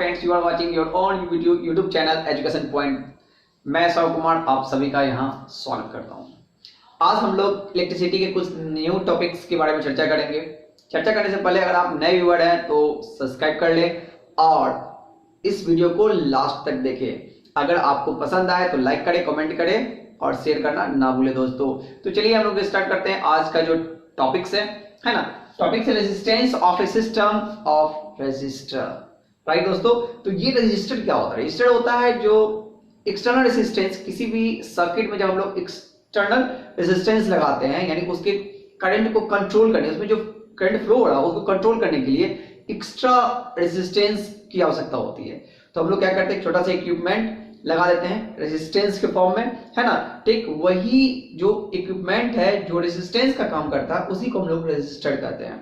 Friends, you are watching your own YouTube channel Education Point. मैं सौ कुमार आप सभी का यहाँ स्वागत करता हूँ। आज हम लोग इलेक्ट्रिसिटी के कुछ न्यू टॉपिक्स के बारे में चर्चा करेंगे। चर्चा करने से पहले अगर आप नए व्यूअर हैं तो सब्सक्राइब कर लें और इस वीडियो को लास्ट तक देखें। अगर आपको पसंद आए तो लाइक करें, कमेंट करें और शेयर करना ना भूलें दोस्तों। तो चलिए हम लोग स्टार्ट करते हैं आज का जो टॉपिक्स है ना। टॉपिक है resistance of a system of resistor. Right दोस्तों, तो ये रजिस्टर क्या होता है? रजिस्टर होता है जो एक्सटर्नल रेजिस्टेंस, किसी भी सर्किट में जब हम लोग एक्सटर्नल रेजिस्टेंस लगाते हैं यानी उसके करंट को कंट्रोल करने, उसमें जो करंट फ्लो हो रहा है उसको कंट्रोल करने के लिए एक्स्ट्रा रेजिस्टेंस की आवश्यकता होती है। तो हम लोग क्या करते हैं, छोटा सा इक्विपमेंट लगा देते हैं रेजिस्टेंस के फॉर्म में, है ना। ठीक वही जो इक्विपमेंट है जो रेजिस्टेंस का काम करता है उसी को हम लोग रेजिस्टर कहते हैं।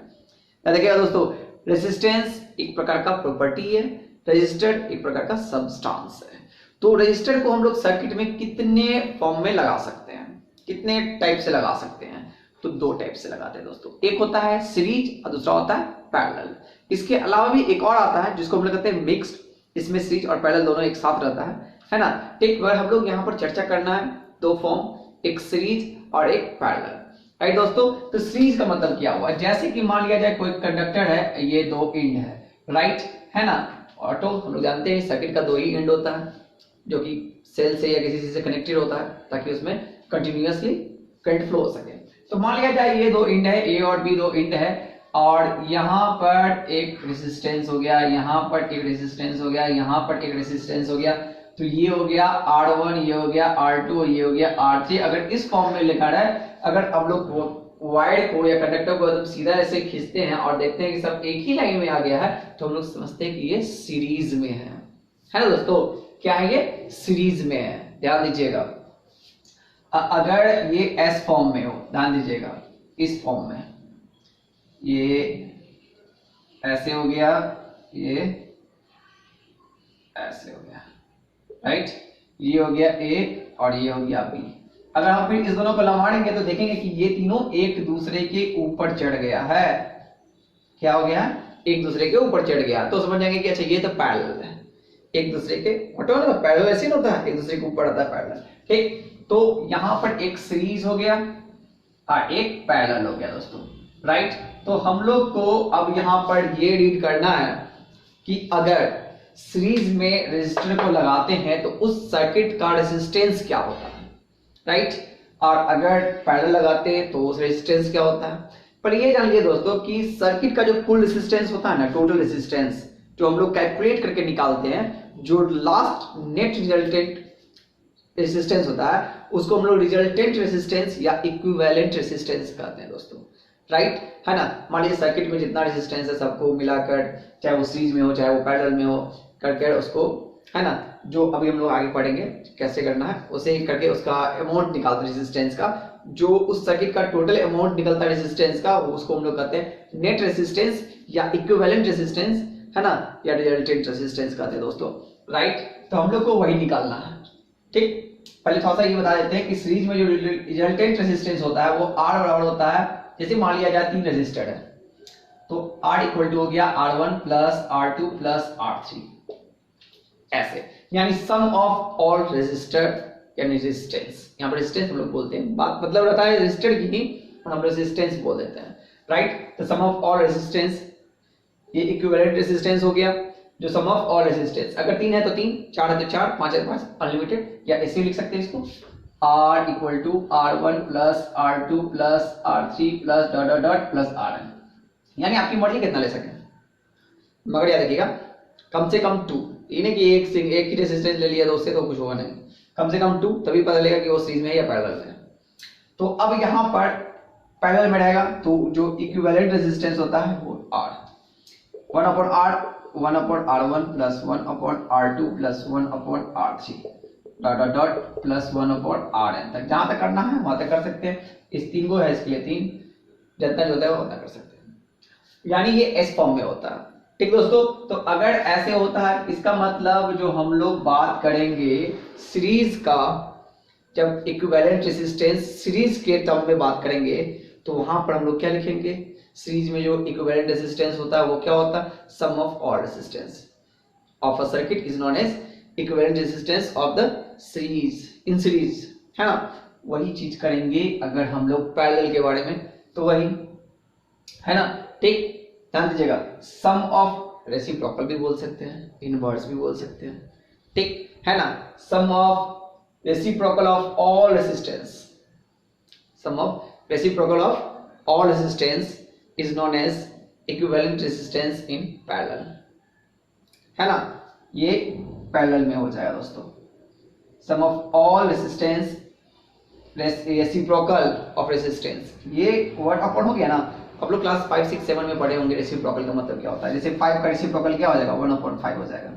देखिएगा दोस्तों, रेजिस्टेंस एक प्रकार का प्रॉपर्टी है, रजिस्टर एक प्रकार का सब्सटेंस है। तो रजिस्टर को हम लोग सर्किट में कितने फॉर्म में लगा सकते हैं, कितने टाइप से लगा सकते हैं? तो दो टाइप से लगाते हैं दोस्तों। एक होता है सीरीज और दूसरा होता है पैरेलल। इसके अलावा भी एक और आता है जिसको हम लोग कहते हैं मिक्स्ड, इसमें सीरीज और पैरेलल दोनों एक साथ रहता है ना। ठीक, वह हम लोग यहाँ पर चर्चा करना है दो फॉर्म, एक सीरीज और एक पैरेलल। राइट दोस्तों, तो सीरीज का मतलब क्या हुआ? जैसे कि मान लिया जाए कोई कंडक्टर है, ये दो एंड है, राइट, है ना। ऑटो हम लोग जानते हैं सर्किट का दो ही एंड होता है जो कि सेल से या किसी चीज से कनेक्टेड होता है ताकि उसमें कंटिन्यूअसली करंट फ्लो हो सके। तो मान लिया जाए ये दो एंड है, ए और बी दो एंड है, और यहाँ पर एक रेजिस्टेंस हो गया, यहाँ पर एक रेजिस्टेंस हो गया, यहाँ पर एक रेजिस्टेंस हो गया। तो ये हो गया R1, ये हो गया R2 और ये हो गया R3। अगर इस फॉर्म में लिखा है, अगर हम लोग वायर को या कंडक्टर को एकदम सीधा ऐसे खींचते हैं और देखते हैं कि सब एक ही लाइन में आ गया है तो हम लोग समझते हैं कि ये सीरीज में है ना दोस्तों। क्या है ये? सीरीज में है। ध्यान दीजिएगा, अगर ये एस फॉर्म में हो, ध्यान दीजिएगा, इस फॉर्म में ये ऐसे हो गया, ये ऐसे हो गया, राइट, ये हो गया ए और ये हो गया बी। अगर हम फिर इस दोनों को लंबाड़ेंगे तो देखेंगे कि ये तीनों एक दूसरे के ऊपर चढ़ गया है। क्या हो गया? एक दूसरे के ऊपर चढ़ गया। तो समझ जाएंगे कि अच्छा ये तो पैरेलल है, एक दूसरे के ऑटो पैरेलल ऐसे नहीं होता है, एक दूसरे के ऊपर आता है पैरेलल। ठीक, तो यहां पर एक सीरीज हो गया और एक पैरेलल हो गया दोस्तों, राइट। तो हम लोग को अब यहां पर ये रीड करना है कि अगर सीरीज में रेजिस्टर को लगाते हैं तो उस सर्किट का रेजिस्टेंस क्या होता है, राइट, और अगर पैरेलल लगाते हैं तो उस रेजिस्टेंस क्या होता है। पर ये जान लीजिए दोस्तों कि सर्किट का जो कुल रेजिस्टेंस होता है ना, टोटल रेजिस्टेंस जो हम लोग कैलकुलेट करके निकालते हैं, जो लास्ट नेट रिजल्टेंट रेजिस्टेंस होता है उसको हम लोग रिजल्टेंट रेजिस्टेंस या इक्विवेलेंट रेजिस्टेंस कहते हैं दोस्तों, राइट, है ना। मान लीजिए सर्किट में जितना रेजिस्टेंस है सबको मिलाकर, चाहे वो सीरीज में हो चाहे वो पैरेलल में हो, करके उसको, है ना, जो अभी हम लोग आगे पढ़ेंगे कैसे करना है उसे ही करके उसका अमाउंट निकालते हैं रेजिस्टेंस का। जो उस सर्किट का टोटल अमाउंट निकलता है रेजिस्टेंस का, उसको हम लोग कहते हैं नेट रेजिस्टेंस या इक्विवेलेंट रेजिस्टेंस, है ना, या रिजल्टेंट रेजिस्टेंस कहते हैं दोस्तों, राइट। तो हम लोग को वही निकालना है। ठीक, पहले थोड़ा सा ये बता देते हैं कि सीरीज में जो रिजल्टेंट रेजिस्टेंस होता है वो R बराबर होता है, जैसे मान लिया जाए तीन रेजिस्टर है तो R इक्वल टू हो गया R1 plus R2 plus R3, ऐसे, यानी सम ऑफ ऑल रेजिस्टर यानी रेजिस्टेंस। यहाँ पर रेजिस्टेंस हम लोग बोलते हैं, बात मतलब रहता है रेजिस्टर की नहीं, हम रेजिस्टेंस बोल देते हैं, राइट। तो सम ऑफ ऑल रेजिस्टेंस, ये इक्विवेलेंट रेजिस्टेंस हो गया जो सम ऑफ ऑल रेजिस्टेंस। अगर तीन है तो तीन, चार है तो चार, पांच है तो पांच, अनलिमिटेड, या ऐसे लिख सकते हैं इसको R equal to R1 plus R2 plus R3 plus dot dot dot plus Rn, यानी आपकी मर्जी कितना ले सकें, मगर याद रखिएगा कम से कम 2, ये नहीं कि एक ही रेजिस्टेंस ले लिया तो उससे तो कुछ होगा नहीं, कम से कम 2, तभी पता लगेगा कि वो सीरीज में है या पैरेलल है। तो अब यहाँ पर पैरेलल में रहेगा तो जो इक्विवेलेंट रेजिस्टेंस होता है वो R, 1 upon R1 plus 1 upon R2 plus 1 upon R3 dot dot dot plus 1 upon Rn तक, जहां तक करना है वहां तक कर सकते हैं। इस तीन को है, इसके लिए तीन, जितना जो होता है वो उतना कर सकते हैं, यानी ये एस फॉर्म में होता है। ठीक दोस्तों, तो अगर ऐसे होता है इसका मतलब जो हम लोग बात करेंगे सीरीज का, जब इक्विवेलेंट रेजिस्टेंस सीरीज के टर्म में बात करेंगे तो वहां पर हम लोग क्या लिखेंगे? सीरीज में जो इक्विवेलेंट रेजिस्टेंस होता है वो क्या होता है? Sum of all resistance. Of a circuit is known as equivalent resistance of the series in series, है ना। वही चीज करेंगे अगर हम लोग पैरेलल के बारे में, तो वही, है ना। ठीक, ध्यान दीजिएगा, सम ऑफ रेसिप्रोकल भी बोल सकते हैं, इनवर्स भी बोल सकते हैं, ठीक है ना। Sum of reciprocal of all resistance, sum of reciprocal of all resistance is known as equivalent resistance in parallel, है ना। ये पैरेलल में हो जाएगा दोस्तों। Sum of all resistance reciprocal of resistance, ये वर्ड अपन हो गया ना। आप लोग क्लास 5, 6, 7 में पढ़े होंगे रेसिप्रोकल का मतलब क्या होता है। जैसे 5 का रेसिप्रोकल क्या हो जाएगा, 1/5 हो जाएगा,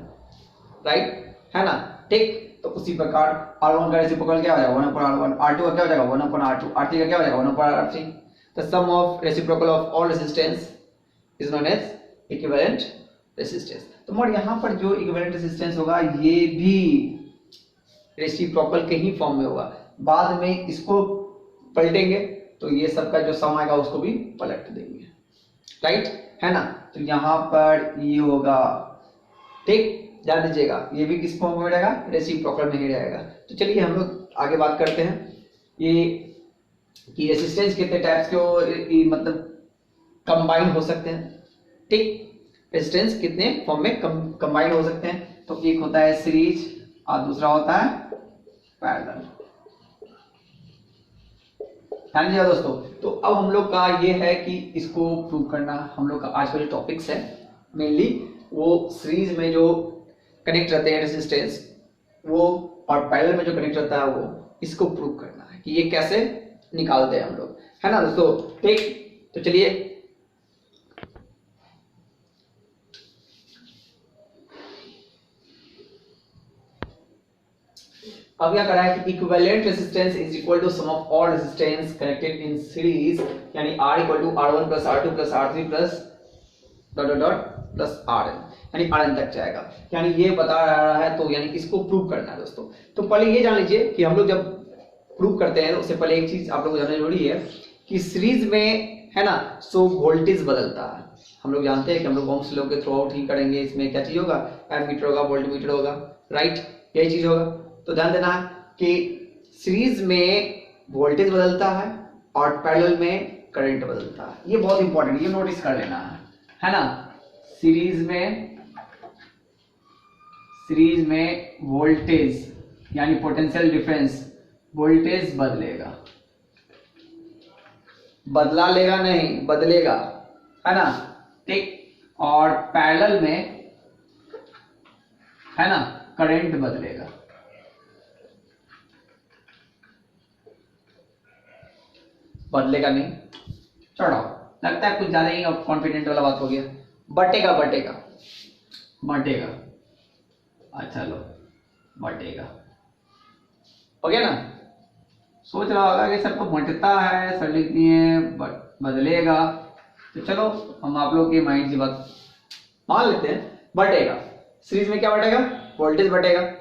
राइट, है ना। ठीक, तो उसी प्रकार R1 का रेसिप्रोकल क्या हो जाएगा, 1/R1, R2 का क्या हो जाएगा, 1/R2, R3 का क्या हो जाएगा, 1/R3। The sum of reciprocal of all resistance is known as equivalent resistance. तो मगर यहाँ पर जो इक्विवेलेंट रेसिस्टेंस होगा ये भी रेसिप्रोकल के ही फॉर्म में होगा। बाद में इसको पलटेंगे तो ये सबका जो सम आएगा उसको भी पलट देंगे, राइट, है ना। तो यहाँ पर ये होगा, ठीक, ध्यान दीजिएगा, ये भी किस फॉर्म में रहेगा, रेसिप्रोकल में ही रहेगा। तो चलिए हम लोग आगे बात करते हैं ये कि रेसिस्टेंस कितने टाइप्स के मतलब कंबाइन हो सकते हैं, ठीक। रेजिस्टेंस कितने फॉर्म में कंबाइन हो सकते हैं, तो एक होता है सीरीज और दूसरा होता है पैरेलल, ध्यान दीजिएगा दोस्तों। तो अब हम लोग का ये है कि इसको प्रूव करना, हम लोग का आज का जो टॉपिक्स है मेनली वो सीरीज में जो कनेक्ट रहते हैं रेजिस्टेंस वो, और पैरेलल में जो कनेक्ट रहता है वो, इसको प्रूव करना है कि ये कैसे निकालते हैं हम लोग, है ना दोस्तों। ठीक, तो चलिए अब क्या करा है कि equivalent resistance is equal to sum of all resistance connected in series, यानी R equal to R1 plus R2 plus R3 plus dot dot dot plus RN, यानी RN तक जाएगा, यानी ये बता रहा है। तो यानी इसको प्रूव करना है दोस्तों। तो पहले ये जान लीजिए कि हम लोग जब प्रूव करते हैं तो उससे पहले एक चीज आप लोगों को जानना जरूरी है कि सीरीज में, है ना, सो वोल्टेज बदलता है। हम लोग जानते हैं कि हम लोग ओम्स लॉ के थ्रू आउट ही करेंगे। इसमें क्या चीज होगा, एमीटर होगा, वोल्टमीटर होगा, राइट, यही चीज होगा। तो ध्यान देना है कि सीरीज में वोल्टेज बदलता है और पैरेलल में करंट बदलता है। ये बहुत इंपॉर्टेंट, ये नोटिस कर लेना है ना। सीरीज में वोल्टेज यानी पोटेंशियल डिफरेंस, वोल्टेज बदलेगा, बदला लेगा नहीं, बदलेगा, है ना, ठीक। और पैरेलल में, है ना, करंट बदलेगा, बदलेगा नहीं। छोड़ो, लगता है कुछ ज्यादा ही कॉन्फिडेंट वाला बात हो गया। बटेगा, अच्छा लो, बटेगा, हो गया ना। सोच रहा होगा कि सर को बटता है, सर लिख दिए बदलेगा। तो चलो हम आप लोग के माइंड की बात मान लेते हैं, बटेगा। सीरीज में क्या बटेगा, वोल्टेज बटेगा,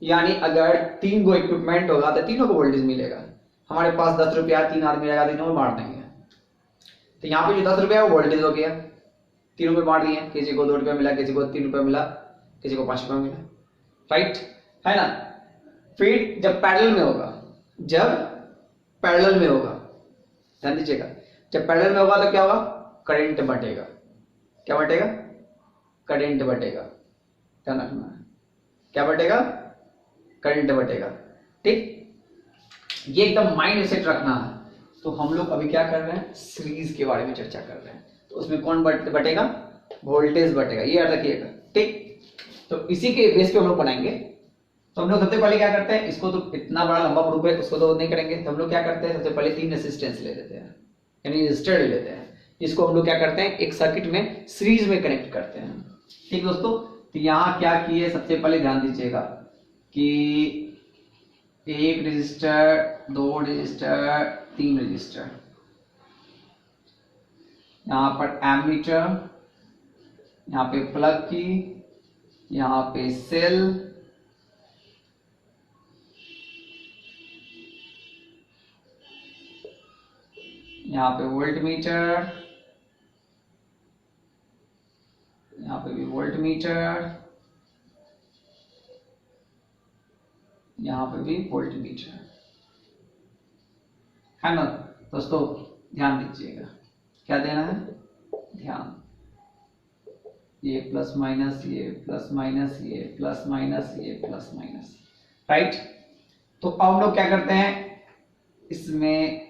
यानी अगर 3 गो इक्विपमेंट होगा तो तीनों को वोल्टेज मिलेगा। हमारे पास 10 रुपया, 3 आदमी रहेगा, तीनों में बांट देंगे। तो यहाँ पे जो 10 रुपया है वो वोल्टेज हो गया, तीनों में बांट दिए। किसी को 2 रुपया मिला, किसी को 3 रुपया मिला, किसी को 5 रुपया मिला, राइट, है ना। फिर जब पैरेलल में होगा, ध्यान दीजिएगा, जब पैरेलल में होगा तो क्या होगा, करंट बटेगा। क्या बटेगा, करंट बटेगा, ध्यान रखना है, क्या बटेगा, करंट बटेगा, ठीक। ये एकदम माइंड में सेट रखना है। तो हम लोग अभी क्या कर रहे हैं, सीरीज के बारे में चर्चा कर रहे हैं। तो उसमें कौन बटेगा, वोल्टेज बटेगा, ये याद रखिएगा, ठीक। तो इसी के बेस पे हम लोग बनाएंगे। तो हम लोग सबसे पहले क्या करते हैं, इसको तो इतना बड़ा लंबा प्रूफ है, उसको तो नहीं करेंगे। तो हम लोग क्या करते हैं, सबसे पहले 3 रेजिस्टेंस ले लेते हैं, यानी रेजिस्टर ले लेते हैं। इसको हम लोग क्या करते हैं, एक सर्किट में सीरीज में कनेक्ट करते हैं, ठीक दोस्तों। तो यहाँ क्या किए, सबसे पहले ध्यान दीजिएगा कि 1 रेजिस्टर, 2 रेजिस्टर, 3 रेजिस्टर, यहाँ पर एमीटर, यहाँ पे प्लग की, यहाँ पे सेल, यहाँ पे वोल्टमीटर, यहाँ पे भी वोल्टमीटर, यहाँ पे भी वोल्टमीटर है ना दोस्तों। ध्यान दीजिएगा, क्या देना है ध्यान, ये प्लस माइनस, ये प्लस माइनस, ये प्लस माइनस, ये प्लस माइनस, राइट। तो अब हम लोग क्या करते हैं, इसमें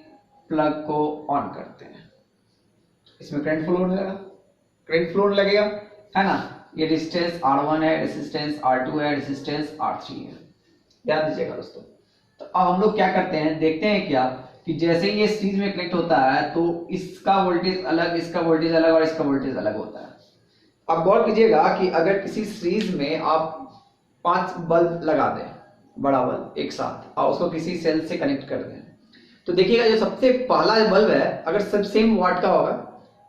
प्लग को ऑन करते हैं, इसमें करंट फ्लो होने लगा, करंट फ्लो होने लगेगा, है ना। ये रेजिस्टेंस R1 है, रेजिस्टेंस R2 है, रेजिस्टेंस R3 है, ध्यान दीजिएगा दोस्तों। तो अब हम लोग क्या करते हैं, देखते हैं क्या कि जैसे ही ये सीरीज में कनेक्ट होता है तो इसका वोल्टेज अलग, इसका वोल्टेज अलग और इसका वोल्टेज अलग होता है। अब गौर कीजिएगा कि अगर किसी सीरीज में आप 5 बल्ब लगा दें, बड़ा बल्ब एक साथ, और उसको किसी सेल से कनेक्ट कर दें, तो देखिएगा जो सबसे पहला बल्ब है अगर सब सेम वाट का होगा,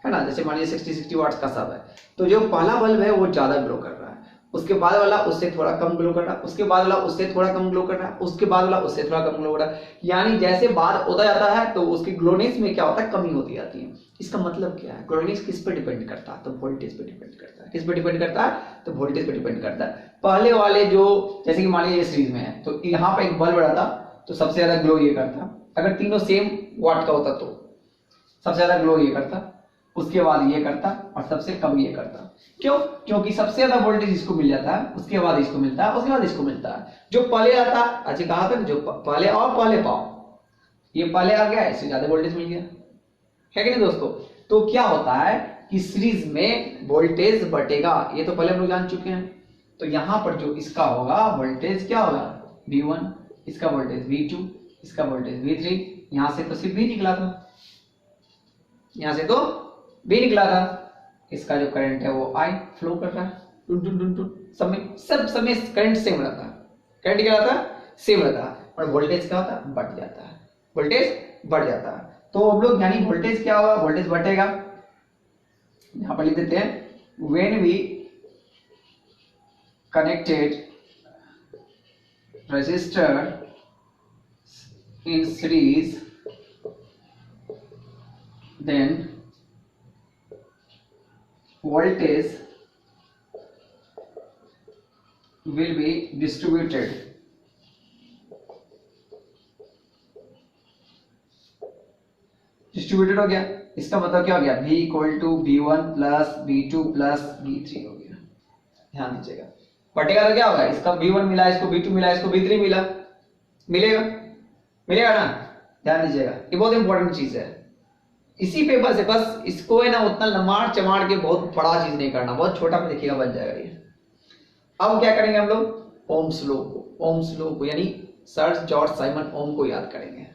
है ना, जैसे मान लीजिए 60 वाट्स का सब है, तो जो पहला बल्ब है वो ज्यादा ग्लो कर रहा है, उसके बाद वाला उससे थोड़ा कम ग्लो कर रहा है, उसके बाद वाला उससे थोड़ा कम ग्लो कर रहा है, उसके बाद वाला उससे थोड़ा कम ग्लो कर रहा है। यानी जैसे बाद होता जाता है तो उसकी ग्लोनेस में क्या होता है, कमी होती जाती है। इसका मतलब क्या है, ग्लोनेस किस पर डिपेंड करता है, तो वोल्टेज पे डिपेंड करता है। किस पे डिपेंड करता है, तो वोल्टेज पे डिपेंड करता है। पहले वाले जो, जैसे कि मान लीजिए ये सीरीज में है, तो यहाँ पे एक बल्ब रहता तो सबसे ज्यादा ग्लो ये करता, अगर तीनों सेम वाट का होता तो सबसे ज्यादा ग्लो ये करता, उसके बाद ये करता और सबसे कम ये करता। क्यों, क्योंकि सबसे ज्यादा वोल्टेज इसको मिल जाता है, उसके बाद इसको मिलता है, उसके बाद इसको मिलता है। जो पहले आता, अच्छा कहा था जो पहले आओ पहले पाओ, ये पहले आ गया, इससे ज्यादा वोल्टेज मिल गया, है कि नहीं दोस्तों। तो क्या होता है कि सीरीज में वोल्टेज बढ़ेगा, ये तो पहले हम लोग जान चुके हैं। तो यहां पर जो इसका होगा वोल्टेज क्या होगा, V1, इसका वोल्टेज V2, इसका वोल्टेज V3। यहां से तो सिर्फ V निकला था, यहां से तो V निकला था, इसका जो करंट है वो I फ्लो कर रहा है, टुन टुन टुन टुन, सब में करंट सेम रहता है, करंट क्या रहता है, सेम रहता है, और वोल्टेज क्या होता है, बढ़ जाता है, वोल्टेज बढ़ जाता है। तो हम लोग यानी वोल्टेज क्या होगा, वोल्टेज बढ़ेगा। यहां पर लिख देते हैं, when we connected resistor in series, then voltage will be distributed हो गया। इसका मतलब क्या हो गया, V equal to V1 plus V2 plus V3 हो गया। ध्यान दीजिएगा, बटेगा तो क्या होगा, इसका V1 मिला, इसको V2 मिला, इसको V3 मिला, मिलेगा, मिलेगा ना। ध्यान दीजिएगा, ये बहुत इंपॉर्टेंट चीज है। इसी पे बस इसको है ना उतना लमाड़ चमाड़ के बहुत बड़ा चीज नहीं करना, बहुत छोटा पे देखिएगा बन जाएगा ये। अब क्या करेंगे हम लोग, ओम्स लॉ को यानी सर जॉर्ज साइमन ओम को याद करेंगे,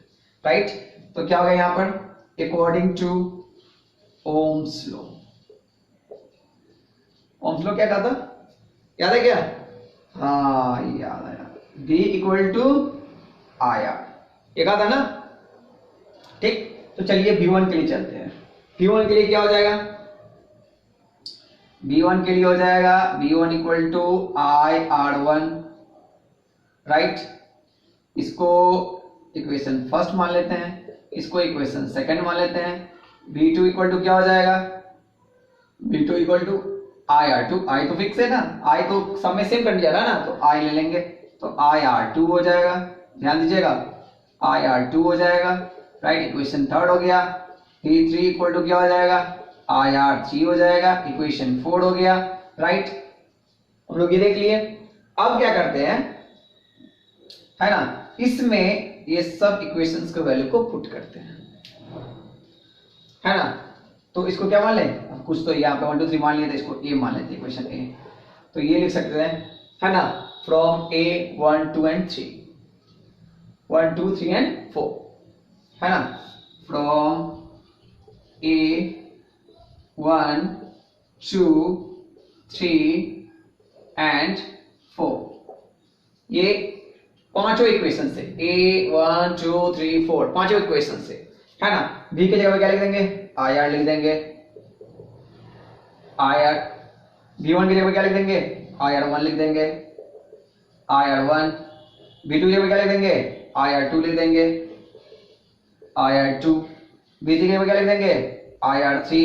राइट। तो क्या होगा यहाँ पर, according to Ohm's law, Ohm's law क्या कहा था, याद है क्या, हाँ याद आया, V इक्वल टू IR, ये कहा था ना, ठीक। तो चलिए V1 के लिए चलते हैं। V1 के लिए क्या हो जाएगा, V1 के लिए हो जाएगा V1 equal to IR1, right. इसको इक्वेशन फर्स्ट मान लेते हैं, इसको इक्वेशन सेकंड मान लेते हैं। V2 इक्वल टू क्या हो जाएगा, V2 equal to IR2, I तो फिक्स है ना, I तो सब में सेम करने जा रहा है ना, तो I ले लेंगे, तो IR2 हो जाएगा। ध्यान दीजिएगा, IR2 हो जाएगा, राइट। इक्वेशन थर्ड हो गया। V3 इक्वल टू क्या हो जाएगा, IR3 हो जाएगा। इक्वेशन 4 हो गया, राइट। हम लोग ये देख लिए। अब क्या करते हैं, है ना, इसमें ये सब इक्वेशंस के वैल्यू को पुट करते हैं, है ना। तो इसको क्या मान लें, कुछ तो यहाँ पे 1 2 3 मान लिया, तो इसको A मान लेते हैं, इक्वेशन A। तो ये लिख सकते हैं, है ना, फ्रॉम A 1 2 and 3, 1 2 3 and 4, है ना, फ्रॉम A 1 2 3 and 4, ये पांचों इक्वेशन से, A 1 2 3 4 पांचों इक्वेशन से, है ना। V की जगह क्या लिख देंगे, IR लिख देंगे, IR। V1 की जगह क्या लिख देंगे, IR1 लिख देंगे, IR1। V2 की जगह क्या लिख देंगे, IR2 लिख देंगे, IR2। V3 की जगह क्या लिख देंगे, IR3,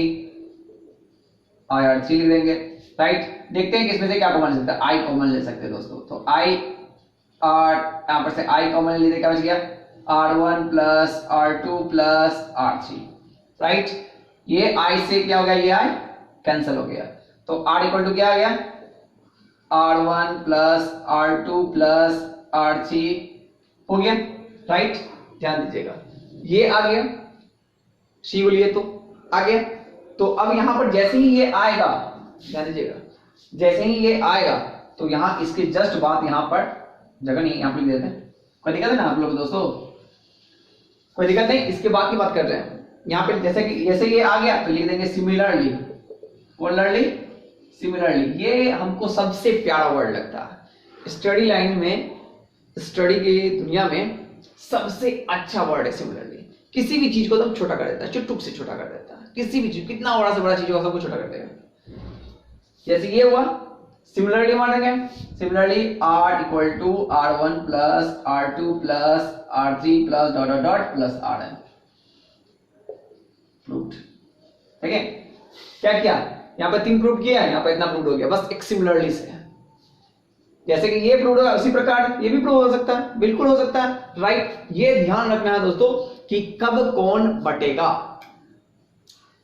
IR3 लिख देंगे, राइट। देखते हैं कि इसमें से क्या कॉमन ले सकते हैं, I कॉमन ले सकते हैं दोस्तों। तो I आर, यहाँ पर से आई कॉमन ले लेते, क्या बच गया R1 plus R2 plus R3, right. ये आई से क्या हो गया, ये आई कैंसिल हो गया, तो R इक्वल टू क्या आ गया R1 plus R2 plus R3 हो गया, राइट। ध्यान दीजिएगा ये आ गया, सी बोलिए तो आ गया। तो अब यहां पर जैसे ही ये आएगा, ध्यान दीजिएगा, जैसे ही ये आएगा तो यहां इसके जस्ट बाद यहां पर जगह नहीं, यहां पर लिख देते हैं, कोई दिक्कत है ना आप लोग दोस्तों, कोई दिक्कत नहीं, इसके बाद की बात कर रहे हैं। यहां पे जैसे ये आ गया तो लिख देंगे सिमिलरली, सिमिलरली। ये हमको सबसे प्यारा वर्ड लगता है स्टडी लाइन में, स्टडी की दुनिया में सबसे अच्छा वर्ड है सिमिलरली। किसी भी चीज को एकदम छोटा कर देता है, चुटुक से छोटा कर देता है, किसी भी चीज, कितना बड़ा से बड़ा चीज होगा सबको छोटा कर देगा। जैसे ये हुआ सिमिलरली मानेंगे, similarly R equal to R1 plus R2 plus R3 plus dot dot dot plus Rn, proved. ठीक है, क्या किया यहाँ पे 3 प्रूव किया है, यहाँ पे इतना प्रूव हो गया, बस एक सिमिलरली से। जैसे कि ये प्रूव होगा उसी प्रकार ये भी प्रूव हो सकता है, बिल्कुल हो सकता है, राइट। ये ध्यान रखना है दोस्तों कि कब कौन बटेगा,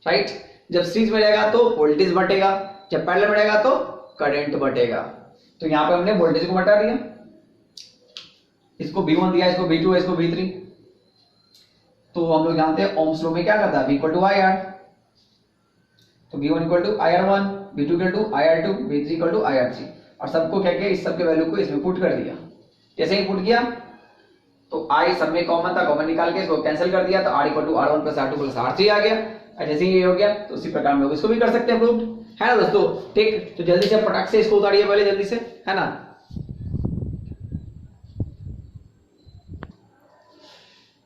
राइट। जब सीरीज में रहेगा तो वोल्टेज बटेगा, जब पैरेलल में रहेगा तो करंट बटेगा। तो यहां पे हमने वोल्टेज को बटा दिया, इसको V1 दिया, इसको V2, इसको V3। तो हम लोग जानते हैं ओम्स लॉ में क्या करता है, V इक्वल टू IR, तो V1 equal to IR1, V2 equal to IR2, V3 equal to IR3, और सबको क्या किया, इस सब के वैल्यू को इसमें पुट कर दिया। जैसे ही पुट किया तो I सब में कॉमन था, कॉमन निकाल के इसको कैंसिल कर दिया, तो R equal to R1 plus R2 plus R3 आ गया। और जैसे ही ये हो गया तो उसी प्रकार हम लोग इसको भी कर सकते हैं, प्रूव्ड है ना दोस्तों। ठीक, तो जल्दी से पटाख से इसको उतारिए पहले, जल्दी से, है ना।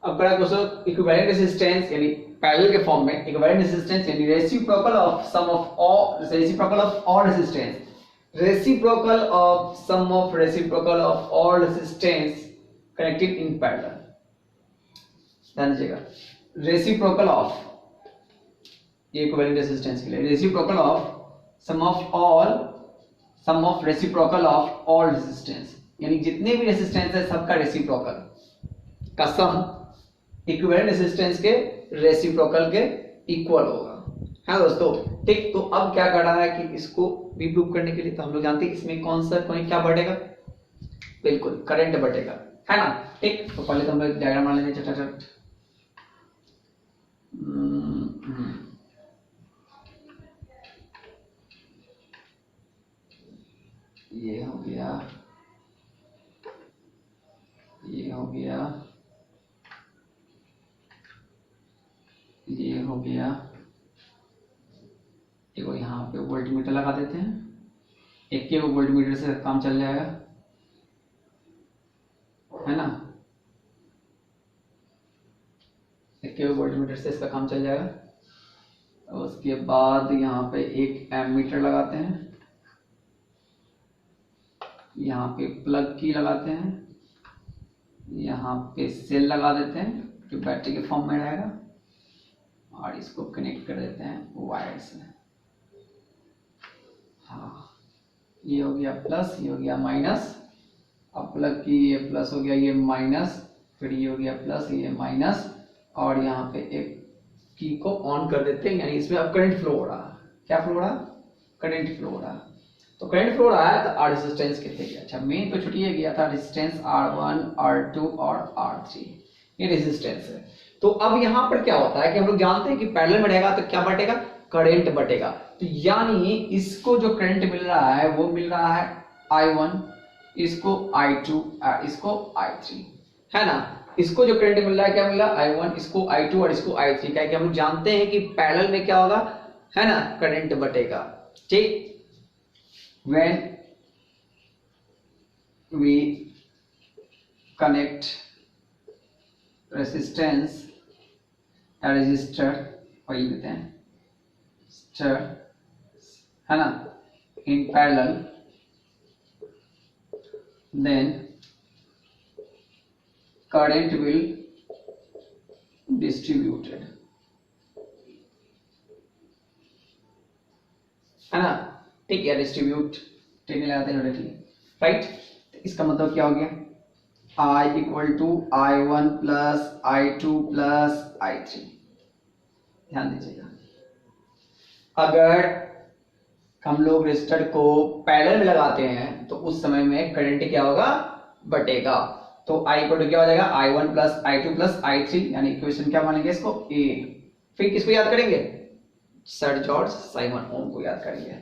अब बड़ा क्वेश्चन, इक्विवेलेंट रेजिस्टेंस यानी पैरेलल के फॉर्म में इक्विवेलेंट रेजिस्टेंस यानी reciprocal of sum of all, reciprocal of all resistance, reciprocal of sum of reciprocal of all resistance connected in parallel. ध्यान दीजिएगा, रेसिप्रोकल ऑफ, ये इक्विवेलेंट रेजिस्टेंस के लिए reciprocal of sum of all, sum of reciprocal of all resistance, यानी जितने भी resistance है सबका रेसिप्रोकल का सम इक्विवेलेंट रेजिस्टेंस के रेसिप्रोकल के इक्वल होगा, है दोस्तों। ठीक, तो अब क्या करना है कि इसको भी प्रूव करने के लिए, तो हम लोग जानते हैं इसमें कौन सा पॉइंट क्या बढ़ेगा, बिल्कुल करंट बढ़ेगा, है ना। ठीक, तो पहले तो हम लोग डायग्राम बना लेते हैं चट। ये हो गया, ये हो गया, ये हो गया। देखो यहाँ पे वोल्टमीटर लगा देते हैं, एक के वोल्टमीटर से काम चल जाएगा, है ना, एक के वोल्टमीटर से इसका काम चल जाएगा। उसके बाद यहाँ पे एक एमीटर लगाते हैं, यहाँ पे प्लग की लगाते हैं, यहाँ पे सेल लगा देते हैं जो बैटरी के फॉर्म में रहेगा, और इसको कनेक्ट कर देते हैं वायर से। हाँ, ये हो गया प्लस, ये हो गया माइनस, अब प्लग की ये प्लस हो गया, ये माइनस, फिर ये हो गया प्लस, ये माइनस, और यहाँ पे एक की को ऑन कर देते हैं, यानी इसमें अब करंट फ्लो हो रहा है। क्या फ्लो हो रहा है, करंट फ्लो हो रहा है। तो करंट फ्लो रहा है तो R रेजिस्टेंस कितने गया, अच्छा मेन तो छुट्टी गया था रेजिस्टेंस R1, R2 और R3, ये रेजिस्टेंस है। तो अब यहाँ पर क्या होता है कि हम लोग जानते हैं कि पैरेलल में रहेगा तो क्या बटेगा, करंट बटेगा। तो यानी इसको जो करंट मिल रहा है वो मिल रहा है I1, इसको I2, इसको I3, है ना। इसको जो करंट मिल रहा है क्या मिल रहा है, I1, इसको I2 और इसको I3, क्या है कि हम लोग जानते हैं कि पैरेलल में क्या होगा, है ना, करंट बटेगा। ठीक, when we connect resistance या resistor, वही लेते हैं resistor, है ना, in parallel, then current will distributed, है ना। ठीक है, डिस्ट्रीब्यूट नहीं लगाते डायरेक्टली, राइट। इसका मतलब क्या हो गया, I equal to I1 plus I2 plus I3। ध्यान दीजिएगा, अगर हम लोग रेजिस्टर को पैरेलल में लगाते हैं तो उस समय में करंट क्या होगा, बटेगा। तो I इक्वल टू क्या हो जाएगा, I1 plus I2 plus I3, यानी इक्वेशन क्या मानेंगे इसको, A। फिर किसको याद करेंगे, सर जॉर्ज साइमन ओम को याद करेंगे।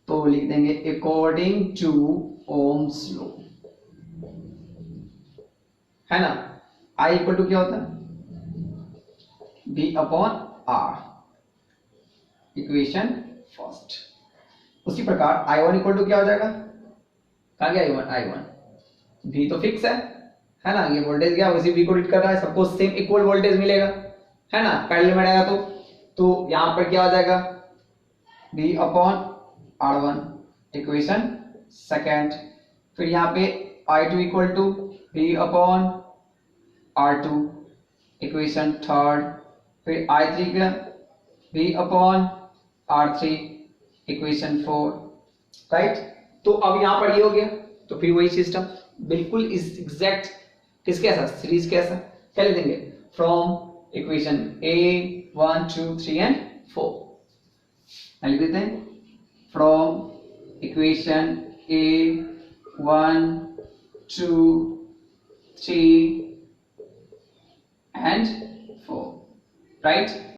तो लिख देंगे अकॉर्डिंग टू ओम्स लॉ, है ना। I इक्वल टू क्या होता है, V upon R, equation first. उसी प्रकार I1 इक्वल टू क्या हो जाएगा, कहा गया I1 V तो फिक्स है ना, ये वोल्टेज क्या उसी V को रीड कर रहा है, सबको सेम इक्वल वोल्टेज मिलेगा, है ना, पैरेलल में रहेगा तो यहां पर क्या हो जाएगा, V upon R1, equation second. फिर यहाँ पे I2 equal to V upon R2, equation third. फिर I3 का V upon R3, equation four, right. तो अब यहां पर ये हो गया, तो फिर वही सिस्टम बिल्कुल इस एग्जैक्ट किसके ऐसा, सीरीज के ऐसा क्या लिख देंगे, फ्रॉम इक्वेशन A 1 2 3 एंड 4, लिख देते हैं from equation A 1 2 3 and 4, right.